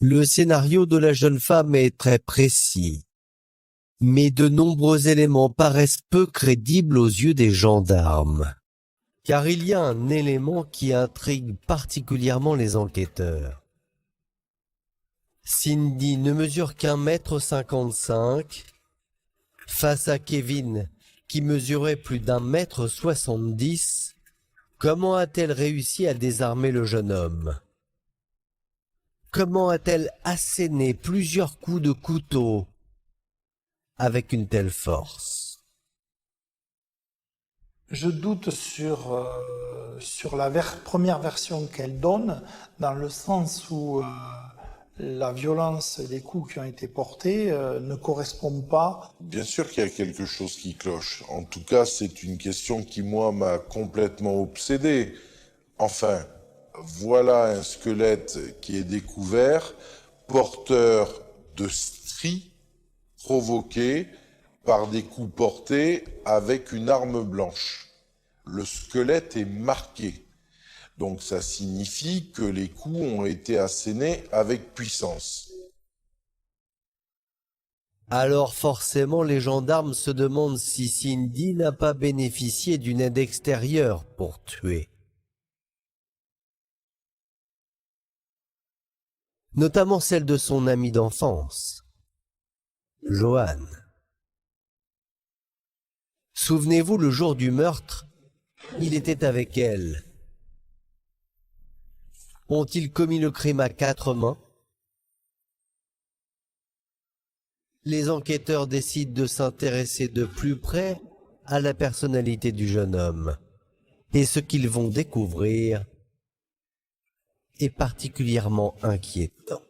Le scénario de la jeune femme est très précis, mais de nombreux éléments paraissent peu crédibles aux yeux des gendarmes. Car il y a un élément qui intrigue particulièrement les enquêteurs. Cindy ne mesure qu'1,55 m face à Kevin qui mesurait plus d'1,70 m. Comment a-t-elle réussi à désarmer le jeune homme? Comment a-t-elle asséné plusieurs coups de couteau avec une telle force? Je doute sur la première version qu'elle donne, dans le sens où la violence et les coups qui ont été portés ne correspondent pas. Bien sûr qu'il y a quelque chose qui cloche. En tout cas, c'est une question qui, moi, m'a complètement obsédé. Enfin, voilà un squelette qui est découvert, porteur de stries provoquées par des coups portés avec une arme blanche. Le squelette est marqué. Donc ça signifie que les coups ont été assénés avec puissance. Alors forcément les gendarmes se demandent si Cindy n'a pas bénéficié d'une aide extérieure pour tuer. Notamment celle de son ami d'enfance, Johan. Souvenez-vous, le jour du meurtre, il était avec elle. Ont-ils commis le crime à 4 mains? Les enquêteurs décident de s'intéresser de plus près à la personnalité du jeune homme. Et ce qu'ils vont découvrir est particulièrement inquiétant.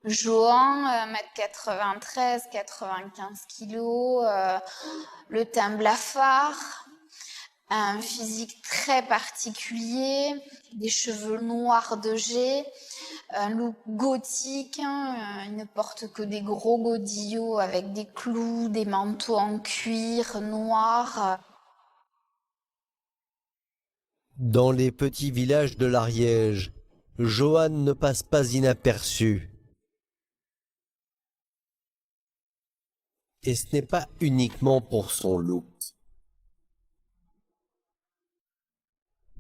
Johan, 1,93 m, 95 kg, le teint blafard, un physique très particulier, des cheveux noirs de jet, un look gothique, il ne porte que des gros godillots avec des clous, des manteaux en cuir noir. Dans les petits villages de l'Ariège, Johan ne passe pas inaperçu. Et ce n'est pas uniquement pour son look.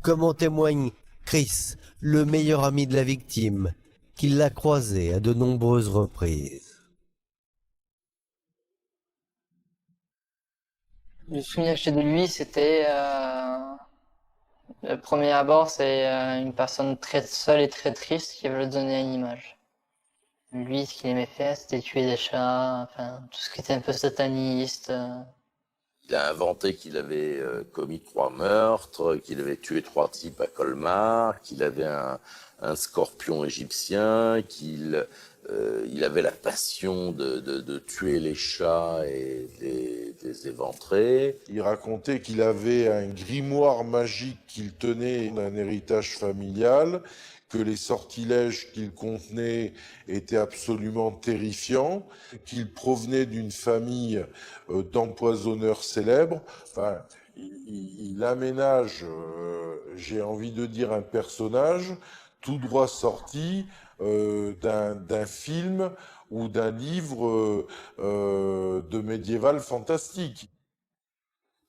Comme en témoigne Chris, le meilleur ami de la victime, qui l'a croisé à de nombreuses reprises. Le souvenir que j'ai de lui, c'était le premier abord, c'est une personne très seule et très triste qui veut donner une image. Lui, ce qu'il aimait faire, c'était tuer des chats, enfin, tout ce qui était un peu sataniste. Il a inventé qu'il avait commis 3 meurtres, qu'il avait tué 3 types à Colmar, qu'il avait un scorpion égyptien, qu'il avait la passion de tuer les chats et les éventrer. Il racontait qu'il avait un grimoire magique qu'il tenait d'un héritage familial, que les sortilèges qu'il contenait étaient absolument terrifiants, qu'il provenait d'une famille d'empoisonneurs célèbres. Enfin, il aménage, j'ai envie de dire, un personnage tout droit sorti d'un film ou d'un livre de médiéval fantastique.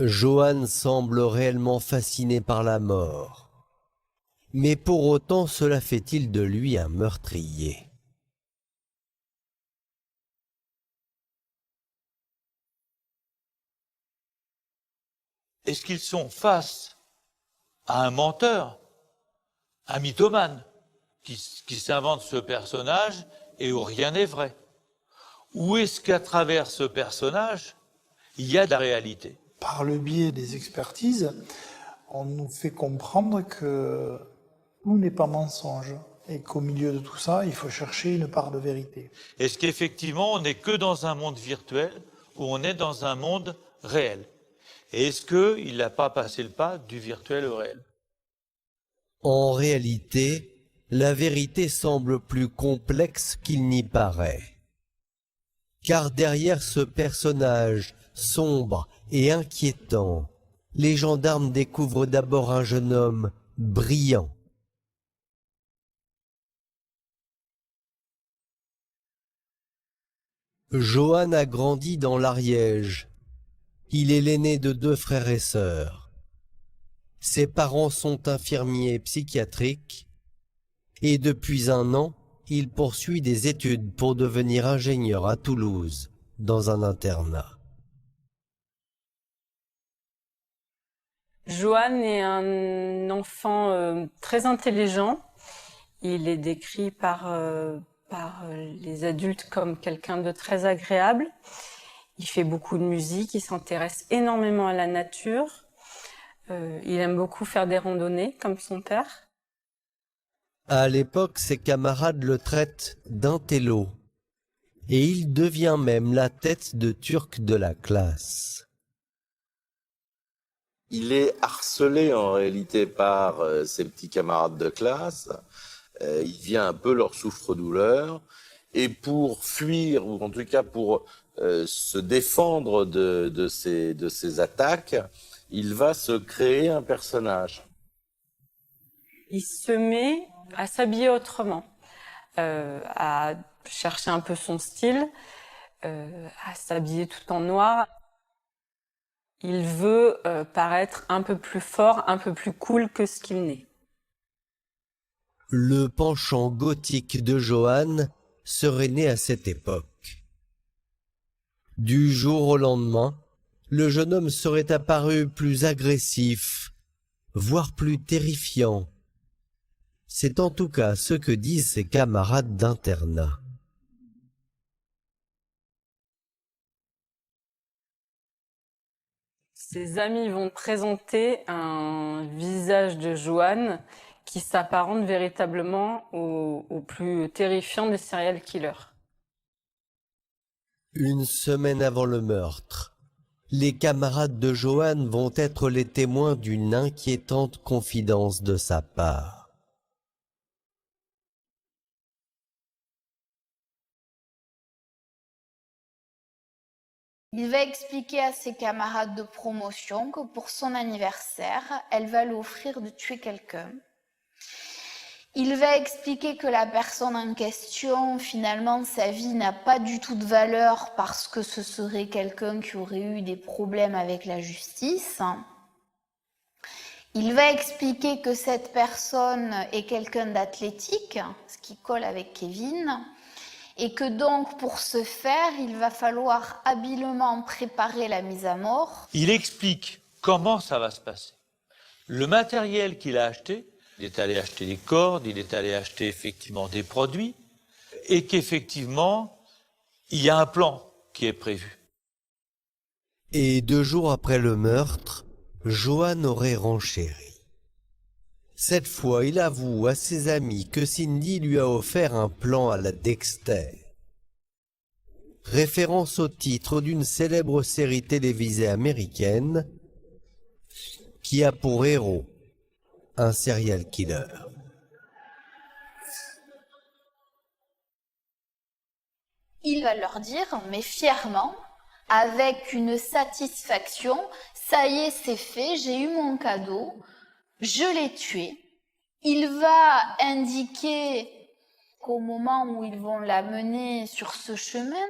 Johan semble réellement fasciné par la mort. Mais pour autant, cela fait-il de lui un meurtrier? Est-ce qu'ils sont face à un menteur, un mythomane, qui s'invente ce personnage et où rien n'est vrai? Ou est-ce qu'à travers ce personnage, il y a de la réalité? Par le biais des expertises, on nous fait comprendre que tout n'est pas mensonge et qu'au milieu de tout ça, il faut chercher une part de vérité. Est-ce qu'effectivement, on n'est que dans un monde virtuel ou on est dans un monde réel? Et est-ce qu'il n'a pas passé le pas du virtuel au réel? En réalité, la vérité semble plus complexe qu'il n'y paraît. Car derrière ce personnage sombre et inquiétant, les gendarmes découvrent d'abord un jeune homme brillant, Johan a grandi dans l'Ariège. Il est l'aîné de 2 frères et sœurs. Ses parents sont infirmiers psychiatriques et depuis 1 an, il poursuit des études pour devenir ingénieur à Toulouse, dans un internat. Johan est un enfant très intelligent. Il est décrit par les adultes comme quelqu'un de très agréable. Il fait beaucoup de musique, il s'intéresse énormément à la nature. Il aime beaucoup faire des randonnées, comme son père. À l'époque, ses camarades le traitent d'intello, et il devient même la tête de turc de la classe. Il est harcelé en réalité par ses petits camarades de classe. Il devient un peu leur souffre-douleur. Et pour fuir, ou en tout cas pour se défendre de ces attaques, il va se créer un personnage. Il se met à s'habiller autrement, à chercher un peu son style, à s'habiller tout en noir. Il veut paraître un peu plus fort, un peu plus cool que ce qu'il n'est. Le penchant gothique de Johan serait né à cette époque. Du jour au lendemain, le jeune homme serait apparu plus agressif, voire plus terrifiant. C'est en tout cas ce que disent ses camarades d'internat. Ses amis vont présenter un visage de Johan qui s'apparente véritablement au plus terrifiant des serial killers. Une semaine avant le meurtre, les camarades de Johan vont être les témoins d'une inquiétante confidence de sa part. Il va expliquer à ses camarades de promotion que pour son anniversaire, elle va lui offrir de tuer quelqu'un. Il va expliquer que la personne en question, finalement, sa vie n'a pas du tout de valeur parce que ce serait quelqu'un qui aurait eu des problèmes avec la justice. Il va expliquer que cette personne est quelqu'un d'athlétique, ce qui colle avec Kevin, et que donc, pour ce faire, il va falloir habilement préparer la mise à mort. Il explique comment ça va se passer. Le matériel qu'il a acheté, il est allé acheter des cordes, il est allé acheter effectivement des produits, et qu'effectivement, il y a un plan qui est prévu. Et 2 jours après le meurtre, Johan aurait renchéri. Cette fois, il avoue à ses amis que Cindy lui a offert un plan à la Dexter. Référence au titre d'une célèbre série télévisée américaine qui a pour héros un serial killer. Il va leur dire, mais fièrement, avec une satisfaction, ça y est, c'est fait, j'ai eu mon cadeau, je l'ai tué. Il va indiquer qu'au moment où ils vont l'amener sur ce chemin,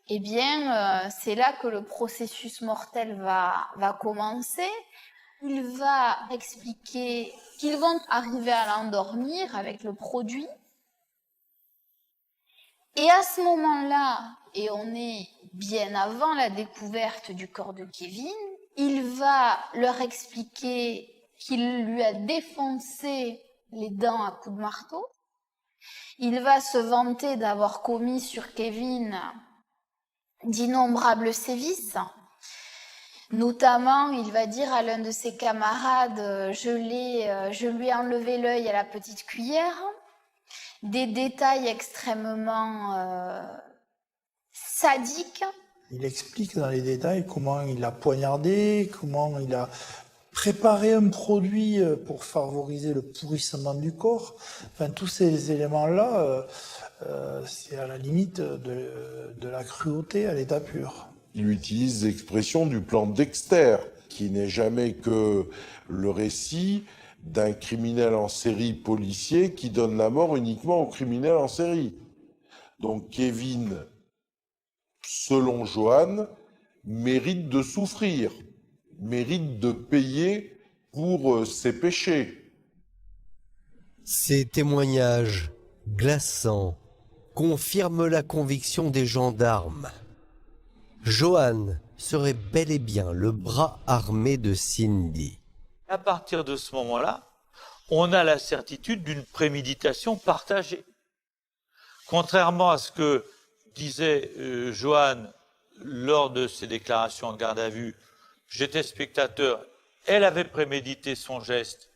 eh bien, c'est là que le processus mortel va commencer. Il va expliquer qu'ils vont arriver à l'endormir avec le produit. Et à ce moment-là, et on est bien avant la découverte du corps de Kevin, il va leur expliquer qu'il lui a défoncé les dents à coups de marteau. Il va se vanter d'avoir commis sur Kevin d'innombrables sévices. Notamment, il va dire à l'un de ses camarades, je lui ai enlevé l'œil à la petite cuillère. Des détails extrêmement sadiques. Il explique dans les détails comment il a poignardé, comment il a préparé un produit pour favoriser le pourrissement du corps. Enfin, tous ces éléments-là, c'est à la limite de la cruauté à l'état pur. Il utilise l'expression du plan Dexter, qui n'est jamais que le récit d'un criminel en série policier qui donne la mort uniquement au criminel en série. Donc Kevin selon Johan, mérite de souffrir, mérite de payer pour ses péchés. Ces témoignages glaçants confirment la conviction des gendarmes. Johan serait bel et bien le bras armé de Cindy. À partir de ce moment-là, on a la certitude d'une préméditation partagée. Contrairement à ce que disait Johan lors de ses déclarations en garde à vue, j'étais spectateur, elle avait prémédité son geste,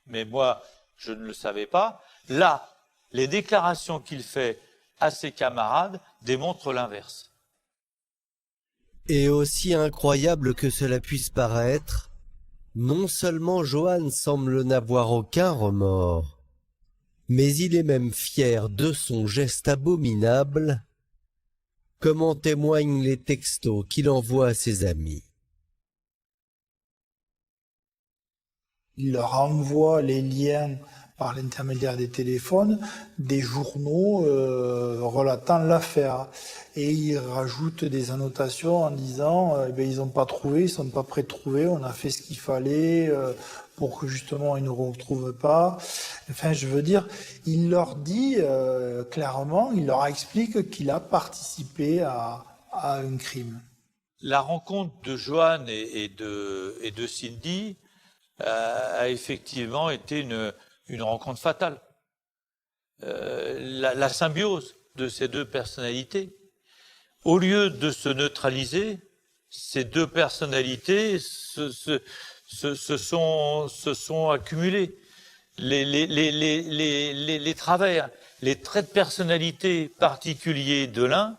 mais moi, je ne le savais pas. Là, les déclarations qu'il fait à ses camarades démontrent l'inverse. Et aussi incroyable que cela puisse paraître, non seulement Johan semble n'avoir aucun remords, mais il est même fier de son geste abominable, comme en témoignent les textos qu'il envoie à ses amis. Il leur envoie les liens par l'intermédiaire des téléphones, des journaux relatant l'affaire. Et il rajoute des annotations en disant ils n'ont pas trouvé, ils ne sont pas prêts de trouver, on a fait ce qu'il fallait pour que justement ils ne retrouvent pas. Enfin, je veux dire, il leur dit clairement, il leur explique qu'il a participé à un crime. La rencontre de Johan et de Cindy a effectivement été une rencontre fatale. La symbiose de ces deux personnalités, au lieu de se neutraliser, ces deux personnalités se sont accumulées. Les travers, les traits de personnalité particuliers de l'un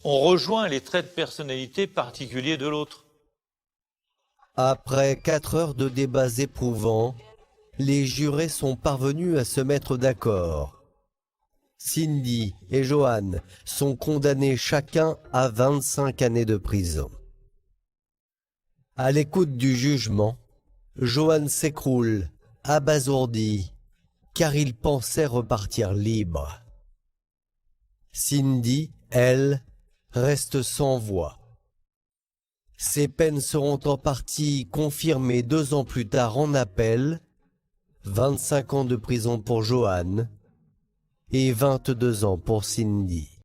ont rejoint les traits de personnalité particuliers de l'autre. Après 4 heures de débats éprouvants, les jurés sont parvenus à se mettre d'accord. Cindy et Johan sont condamnés chacun à 25 années de prison. À l'écoute du jugement, Johan s'écroule, abasourdi, car il pensait repartir libre. Cindy, elle, reste sans voix. Ces peines seront en partie confirmées 2 ans plus tard en appel, 25 ans de prison pour Johan et 22 ans pour Cindy.